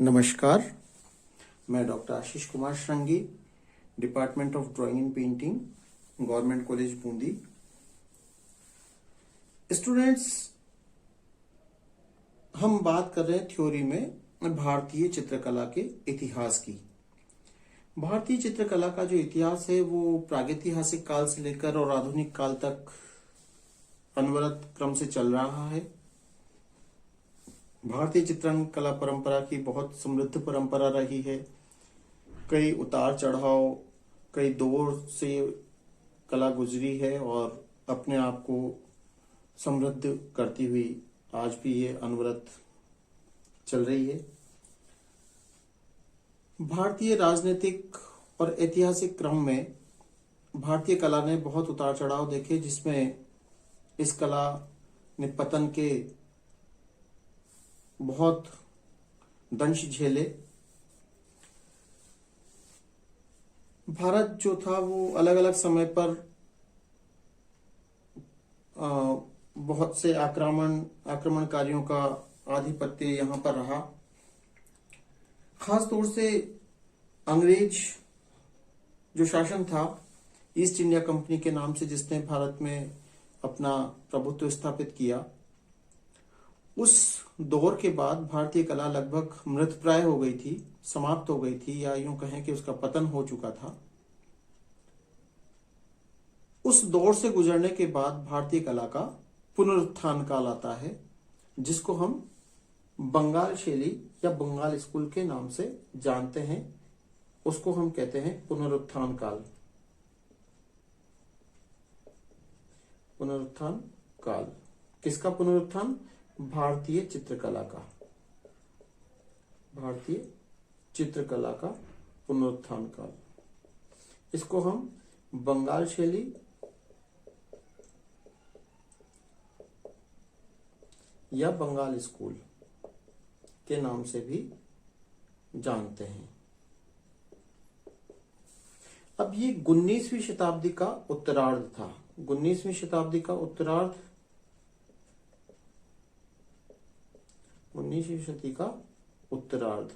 नमस्कार, मैं doctor Ashish Kumar Shringi, department of drawing and painting, government college Bundi. Students, हम बात कर रहे हैं थ्योरी में भारतीय चित्रकला के इतिहास की। भारतीय चित्रकला का जो इतिहास है वो प्रागैतिहासिक काल से लेकर और आधुनिक काल तक अनवरत क्रम से चल रहा है। भारतीय चित्रण कला परंपरा की बहुत समृद्ध परंपरा रही है। कई उतार चढ़ाव, कई दौर से कला गुजरी है और अपने आप को समृद्ध करती हुई आज भी ये अनवरत चल रही है। भारतीय राजनीतिक और ऐतिहासिक क्रम में भारतीय कला ने बहुत उतार चढ़ाव देखे, जिसमें इस कला ने पतन के बहुत दंश झेले। भारत जो था वो अलग अलग समय पर बहुत से आक्रमणकारियों का आधिपत्य यहाँ पर रहा। खास तौर से अंग्रेज जो शासन था, ईस्ट इंडिया कंपनी के नाम से, जिसने भारत में अपना प्रभुत्व स्थापित किया, उस दौर के बाद भारतीय कला लगभग मृतप्राय हो गई थी, समाप्त हो गई थी, या यूं कहें कि उसका पतन हो चुका था। उस दौर से गुजरने के बाद भारतीय कला का पुनरुत्थान काल आता है, जिसको हम बंगाल शैली या बंगाल स्कूल के नाम से जानते हैं। उसको हम कहते हैं पुनरुत्थान काल। पुनरुत्थान काल किसका पुनरुत्थान? भारतीय चित्रकला का। भारतीय चित्रकला का पुनरुत्थान काल, इसको हम बंगाल शैली या बंगाल स्कूल के नाम से भी जानते हैं। अब ये 19वीं शताब्दी का उत्तरार्ध था। 19वीं शताब्दी का उत्तरार्ध, 19वीं शताब्दी का उत्तरार्ध,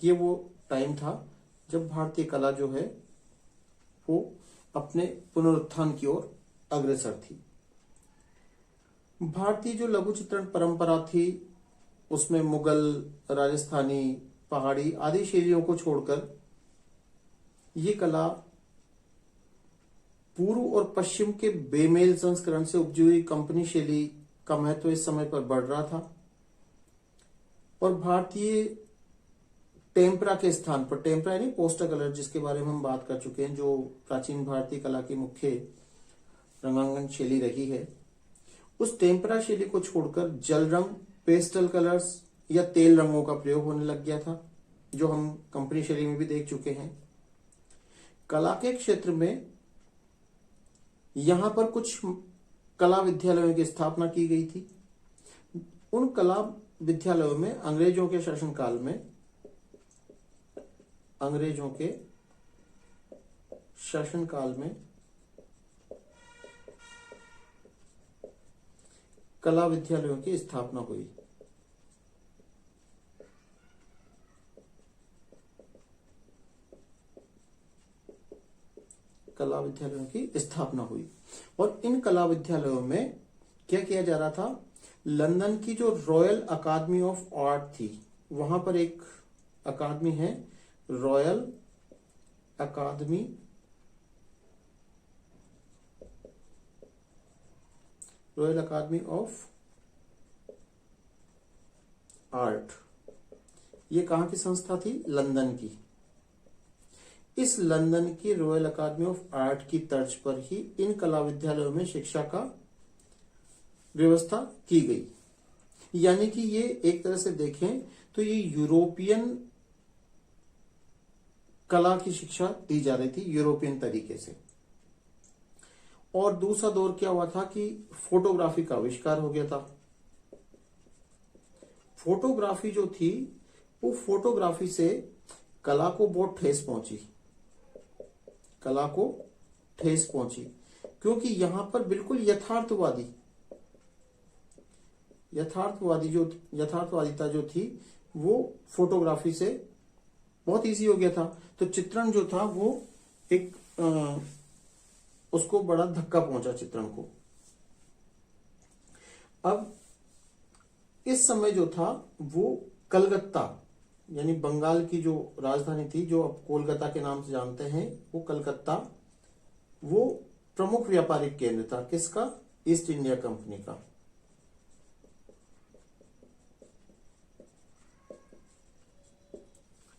ये वो टाइम था जब भारतीय कला जो है वो अपने पुनरुत्थान की ओर अग्रसर थी। भारतीय जो लघु चित्रण परंपरा थी, उसमें मुगल, राजस्थानी, पहाड़ी आदि शैलियों को छोड़कर ये कला पूर्व और पश्चिम के बेमेल संस्करण से उपजी हुई कंपनी शैली का महत्व इस समय पर बढ़ रहा था। और भारतीय टेम्परा के स्थान पर, टेम्परा यानी पोस्टर कलर, जिसके बारे में हम बात कर चुके हैं, जो प्राचीन भारतीय कला की मुख्य रंगांकन शैली रही है, उस टेम्परा शैली को छोड़कर जल रंग, पेस्टल कलर्स या तेल रंगों का प्रयोग होने लग गया था, जो हम कंपनी शैली में भी देख चुके हैं। कला के क्षेत्र में यहां पर कुछ कला विद्यालयों की स्थापना की गई थी। उन कला विद्यालयों में अंग्रेजों के शासनकाल में, कला विद्यालयों की स्थापना हुई। कला विद्यालयों की स्थापना हुई और इन कला विद्यालयों में क्या किया जा रहा था? लंदन की जो रॉयल अकादमी ऑफ आर्ट थी, वहां पर एक अकादमी है, रॉयल अकादमी ऑफ आर्ट। ये कहां की संस्था थी? लंदन की। इस लंदन की रॉयल अकादमी ऑफ आर्ट की तर्ज पर ही इन कला विद्यालयों में शिक्षा का व्यवस्था की गई। यानी कि ये एक तरह से देखें तो ये यूरोपियन कला की शिक्षा दी जा रही थी, यूरोपियन तरीके से। और दूसरा दौर क्या हुआ था कि फोटोग्राफी का आविष्कार हो गया था। फोटोग्राफी जो थी, वो फोटोग्राफी से कला को बहुत ठेस पहुंची, क्योंकि यहां पर बिल्कुल यथार्थवादी यथार्थवादिता जो थी वो फोटोग्राफी से बहुत इजी हो गया था। तो चित्रण जो था वो एक उसको बड़ा धक्का पहुंचा चित्रण को। अब इस समय जो था वो कलकत्ता, यानी बंगाल की जो राजधानी थी, जो अब कोलकाता के नाम से जानते हैं, वो कलकत्ता, वो प्रमुख व्यापारिक केंद्र था। किसका? ईस्ट इंडिया कंपनी का।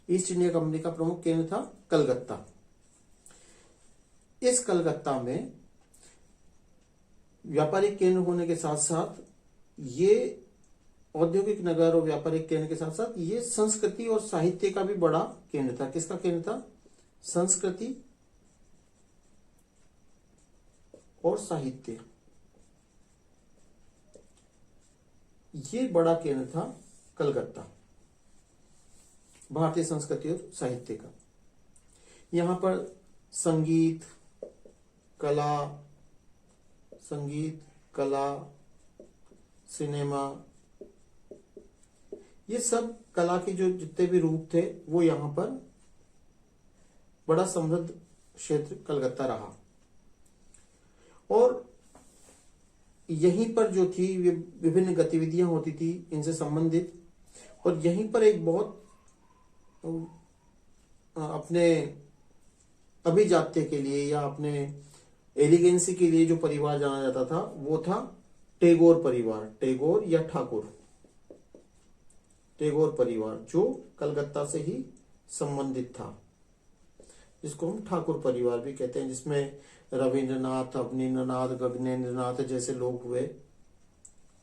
ईस्ट इंडिया कंपनी का प्रमुख केंद्र था कलकत्ता। इस कलकत्ता में व्यापारिक केंद्र होने के साथ साथ ये औद्योगिक नगर और व्यापारिक केंद्र के साथ साथ ये संस्कृति और साहित्य का भी बड़ा केंद्र था। किसका केंद्र था? संस्कृति और साहित्य, ये बड़ा केंद्र था कलकत्ता, भारतीय संस्कृति और साहित्य का। यहां पर संगीत, कला, सिनेमा, ये सब कला के जो जितने भी रूप थे वो यहां पर बड़ा समृद्ध क्षेत्र कलकत्ता रहा। और यहीं पर जो थी विभिन्न गतिविधियां होती थी इनसे संबंधित, और यहीं पर एक बहुत अपने अभिजात्य के लिए या अपने एलिगेंसी के लिए जो परिवार जाना जाता था वो था टैगोर परिवार, टैगोर या ठाकुर, टैगोर परिवार, जो कलकत्ता से ही संबंधित था, जिसको हम ठाकुर परिवार भी कहते हैं, जिसमें रविंद्रनाथ, अवनींद्रनाथ, गगनेंद्रनाथ जैसे लोग हुए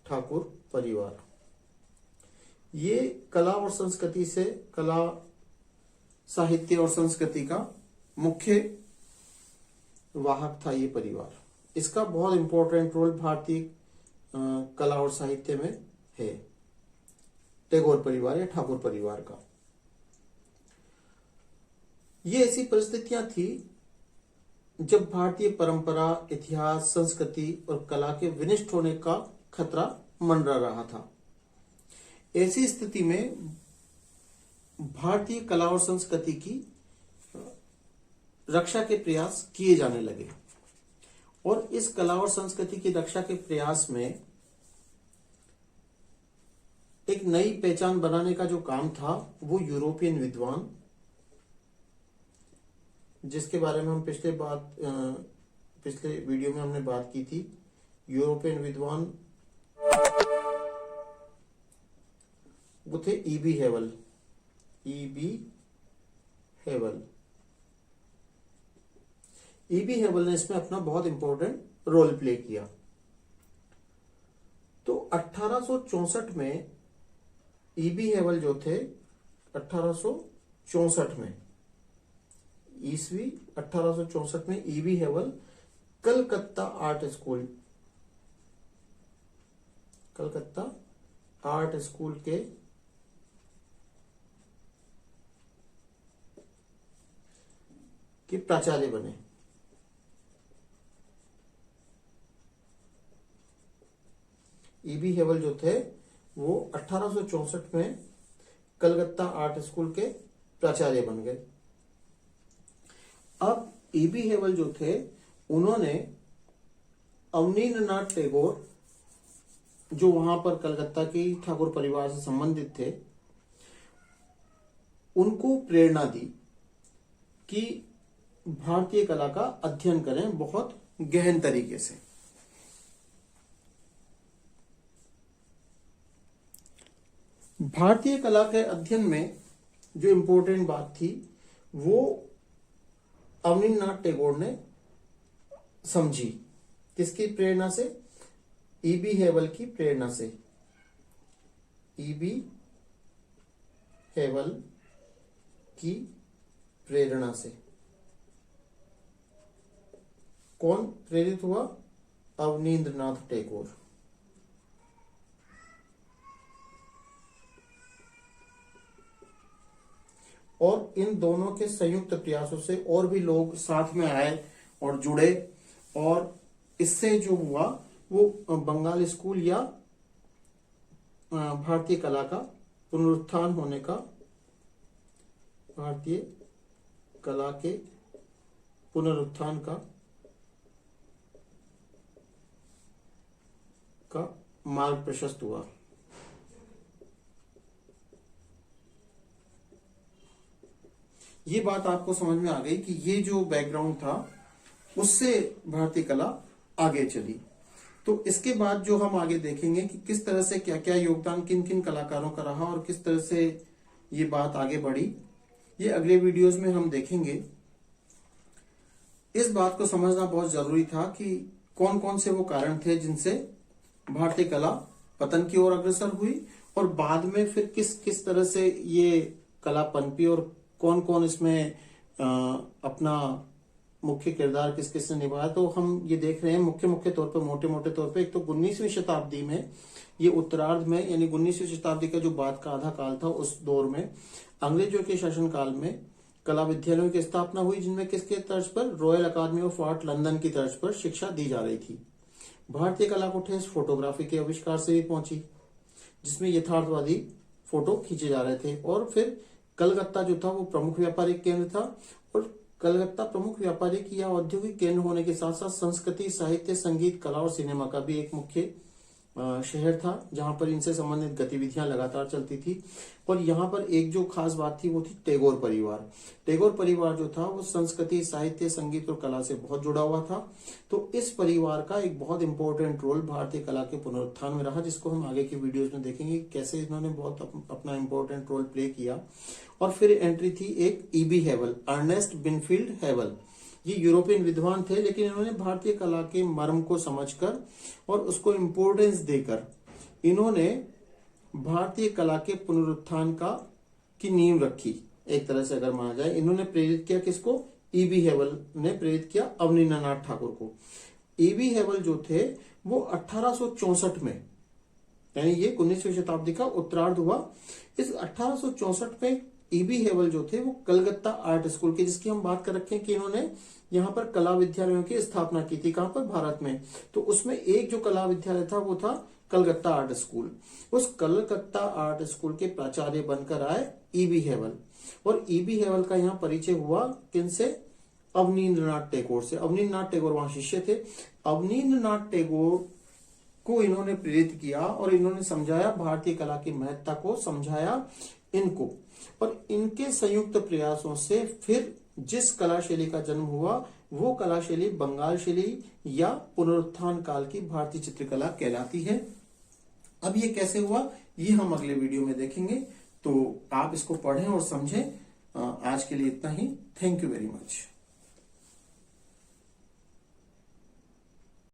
ठाकुर परिवार। ये कला और संस्कृति से, कला, साहित्य और संस्कृति का मुख्य वाहक था ये परिवार। इसका बहुत इंपॉर्टेंट रोल भारतीय कला और साहित्य में है, टैगोर परिवार या ठाकुर परिवार का। ये ऐसी परिस्थितियां थी जब भारतीय परंपरा, इतिहास, संस्कृति और कला के विनष्ट होने का खतरा मंडरा रहा था। ऐसी स्थिति में भारतीय कला और संस्कृति की रक्षा के प्रयास किए जाने लगे, और इस कला और संस्कृति की रक्षा के प्रयास में एक नई पहचान बनाने का जो काम था वो यूरोपियन विद्वान, जिसके बारे में हम पिछले वीडियो में हमने बात की थी, यूरोपियन विद्वान वो थे ईबी हेवल। ईबी हेवल ने इसमें अपना बहुत इंपॉर्टेंट रोल प्ले किया। तो 1864 में ईबी हेवल जो थे, 1864 में, ईस्वी 1864 में ईबी हेवल कलकत्ता आर्ट स्कूल के प्राचार्य बने। ईबी हेवल जो थे वो 1864 में कलकत्ता आर्ट स्कूल के प्राचार्य बन गए। अब ईबी हेवल जो थे उन्होंने अवनींद्रनाथ टैगोर, जो वहां पर कलकत्ता की ठाकुर परिवार से संबंधित थे, उनको प्रेरणा दी कि भारतीय कला का अध्ययन करें बहुत गहन तरीके से। भारतीय कला के अध्ययन में जो इंपॉर्टेंट बात थी वो अवनींद्रनाथ टैगोर ने समझी। किसकी प्रेरणा से? ईबी हेवल की प्रेरणा से। ईबी हेवल की प्रेरणा से कौन प्रेरित हुआ? अवनींद्रनाथ टैगोर। और इन दोनों के संयुक्त प्रयासों से और भी लोग साथ में आए और जुड़े, और इससे जो हुआ वो बंगाल स्कूल या भारतीय कला का पुनरुत्थान होने का, भारतीय कला के पुनरुत्थान का मार्ग प्रशस्त हुआ। ये बात आपको समझ में आ गई कि ये जो बैकग्राउंड था उससे भारतीय कला आगे चली। तो इसके बाद जो हम आगे देखेंगे कि किस तरह से क्या क्या योगदान किन किन कलाकारों का रहा और किस तरह से ये बात आगे बढ़ी, ये अगले वीडियोस में हम देखेंगे। इस बात को समझना बहुत जरूरी था कि कौन कौन से वो कारण थे जिनसे भारतीय कला पतन की ओर अग्रसर हुई और बाद में फिर किस किस तरह से ये कला पनपी और कौन कौन इसमें अपना मुख्य किरदार किस किस ने निभाया। तो हम ये देख रहे हैं मुख्य तौर पर, मोटे मोटे तौर पे, एक तो 19वीं शताब्दी में, ये उत्तरार्ध में, यानी 19वीं शताब्दी का जो बाद का आधा काल था उस दौर में अंग्रेजों के शासनकाल में कला विद्यालयों की स्थापना हुई, जिनमें किसके तर्ज पर, royal academy of art London की तर्ज पर शिक्षा दी जा रही थी। भारतीय कला को ठेस फोटोग्राफी के आविष्कार से भी पहुंची, जिसमें यथार्थवादी फोटो खींचे जा रहे थे। और फिर कलकत्ता जो था वो प्रमुख व्यापारिक केंद्र था, और कलकत्ता प्रमुख व्यापारिक या औद्योगिक केंद्र होने के साथ साथ संस्कृति, साहित्य, संगीत, कला और सिनेमा का भी एक मुख्य शहर था, जहां पर इनसे संबंधित गतिविधियां लगातार चलती थी। और यहाँ पर एक जो खास बात थी वो थी टैगोर परिवार। टैगोर परिवार जो था वो संस्कृति, साहित्य, संगीत और कला से बहुत जुड़ा हुआ था। तो इस परिवार का एक बहुत इंपॉर्टेंट रोल भारतीय कला के पुनरुत्थान में रहा, जिसको हम आगे के वीडियोस में देखेंगे कैसे इन्होंने बहुत अपना इंपॉर्टेंट रोल प्ले किया। और फिर एंट्री थी एक ईबी हेवल, अर्नेस्ट बिनफील्ड हेवल। ये यूरोपियन विद्वान थे, लेकिन इन्होंने भारतीय कला के मर्म को समझकर और उसको इम्पोर्टेंस देकर इन्होंने भारतीय कला के पुनरुत्थान की नींव रखी। एक तरह से अगर माना जाए, इन्होंने प्रेरित किया किसको? ईबी हेवल ने प्रेरित किया अवनीन्द्रनाथ ठाकुर को। ईबी हेवल जो थे वो 1864 में, यानी ये 19वीं शताब्दी का उत्तरार्ध हुआ। इस 1864 में ईबी हेवल जो थे वो कलकत्ता आर्ट स्कूल के, जिसकी हम बात कर रखे हैं कि इन्होंने यहाँ पर कला विद्यालयों की स्थापना की थी। कहां पर? भारत में। तो उसमें एक जो कला विद्यालय था वो था कलकत्ता आर्ट स्कूल। उस कलकत्ता आर्ट स्कूल के प्राचार्य बनकर आए ईबी हेवल, और ईबी हेवल का यहाँ परिचय हुआ किनसे? अवनीन्द्रनाथ टैगोर से। अवनीन्द्रनाथ टैगोर वहां शिष्य थे। अवनीन्द्रनाथ टैगोर को इन्होंने प्रेरित किया और इन्होंने समझाया, भारतीय कला की महत्ता को समझाया इनको, और इनके संयुक्त प्रयासों से फिर जिस कला शैली का जन्म हुआ वो कला शैली बंगाल शैली या पुनरुत्थान काल की भारतीय चित्रकला कहलाती है। अब ये कैसे हुआ ये हम अगले वीडियो में देखेंगे, तो आप इसको पढ़ें और समझें। आज के लिए इतना ही। Thank you very much.